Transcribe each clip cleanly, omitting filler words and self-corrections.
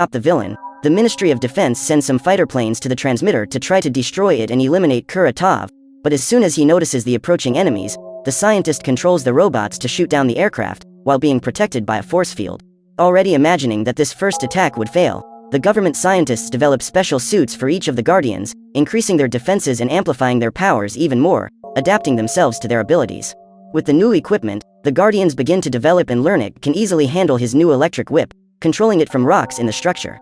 Stop the villain, the Ministry of Defense sends some fighter planes to the transmitter to try to destroy it and eliminate Kuratov, but as soon as he notices the approaching enemies, the scientist controls the robots to shoot down the aircraft, while being protected by a force field. Already imagining that this first attack would fail, the government scientists develop special suits for each of the Guardians, increasing their defenses and amplifying their powers even more, adapting themselves to their abilities. With the new equipment, the Guardians begin to develop and Lernik can easily handle his new electric whip, controlling it from rocks in the structure.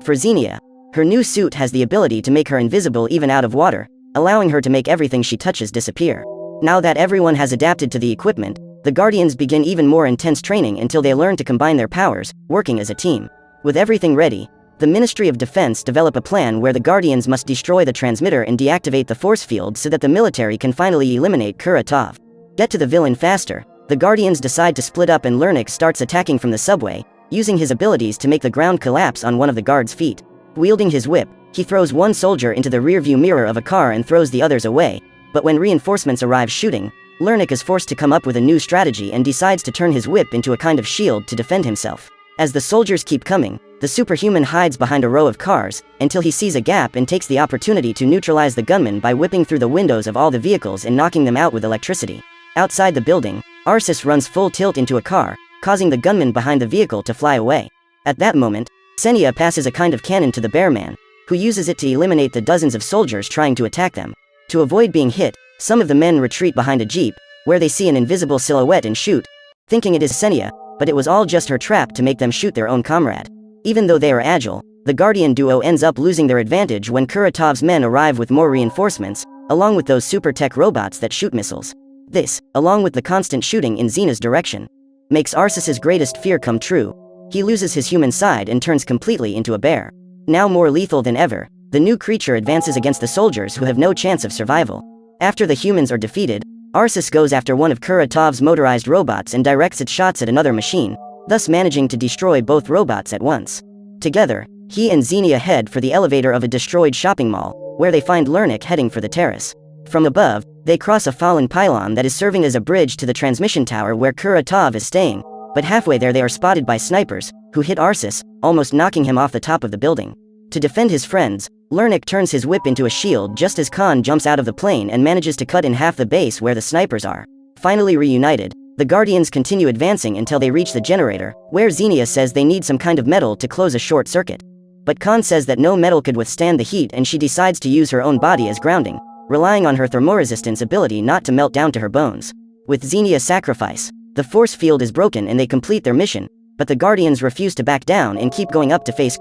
For Xenia, her new suit has the ability to make her invisible even out of water, allowing her to make everything she touches disappear. Now that everyone has adapted to the equipment, the Guardians begin even more intense training until they learn to combine their powers, working as a team. With everything ready, the Ministry of Defense develop a plan where the Guardians must destroy the transmitter and deactivate the force field so that the military can finally eliminate Kuratov. Get to the villain faster, the Guardians decide to split up and Lernik starts attacking from the subway, using his abilities to make the ground collapse on one of the guards' feet. Wielding his whip, he throws one soldier into the rearview mirror of a car and throws the others away, but when reinforcements arrive shooting, Lernik is forced to come up with a new strategy and decides to turn his whip into a kind of shield to defend himself. As the soldiers keep coming, the superhuman hides behind a row of cars, until he sees a gap and takes the opportunity to neutralize the gunman by whipping through the windows of all the vehicles and knocking them out with electricity. Outside the building, Arsis runs full tilt into a car, causing the gunman behind the vehicle to fly away. At that moment, Xenia passes a kind of cannon to the Bearman, who uses it to eliminate the dozens of soldiers trying to attack them. To avoid being hit, some of the men retreat behind a jeep, where they see an invisible silhouette and shoot, thinking it is Xenia, but it was all just her trap to make them shoot their own comrade. Even though they are agile, the Guardian duo ends up losing their advantage when Kuratov's men arrive with more reinforcements, along with those super tech robots that shoot missiles. This, along with the constant shooting in Xena's direction, makes Arsis's greatest fear come true. He loses his human side and turns completely into a bear. Now more lethal than ever, the new creature advances against the soldiers who have no chance of survival. After the humans are defeated, Arsis goes after one of Kuratov's motorized robots and directs its shots at another machine, thus managing to destroy both robots at once. Together, he and Xenia head for the elevator of a destroyed shopping mall, where they find Lernik heading for the terrace. From above, they cross a fallen pylon that is serving as a bridge to the transmission tower where Kuratov is staying, but halfway there they are spotted by snipers, who hit Arsis, almost knocking him off the top of the building. To defend his friends, Lernik turns his whip into a shield just as Khan jumps out of the plane and manages to cut in half the base where the snipers are. Finally reunited, the Guardians continue advancing until they reach the generator, where Xenia says they need some kind of metal to close a short circuit. But Khan says that no metal could withstand the heat and she decides to use her own body as grounding, relying on her thermoresistance ability not to melt down to her bones. With Xenia's sacrifice, the force field is broken and they complete their mission, but the Guardians refuse to back down and keep going up to face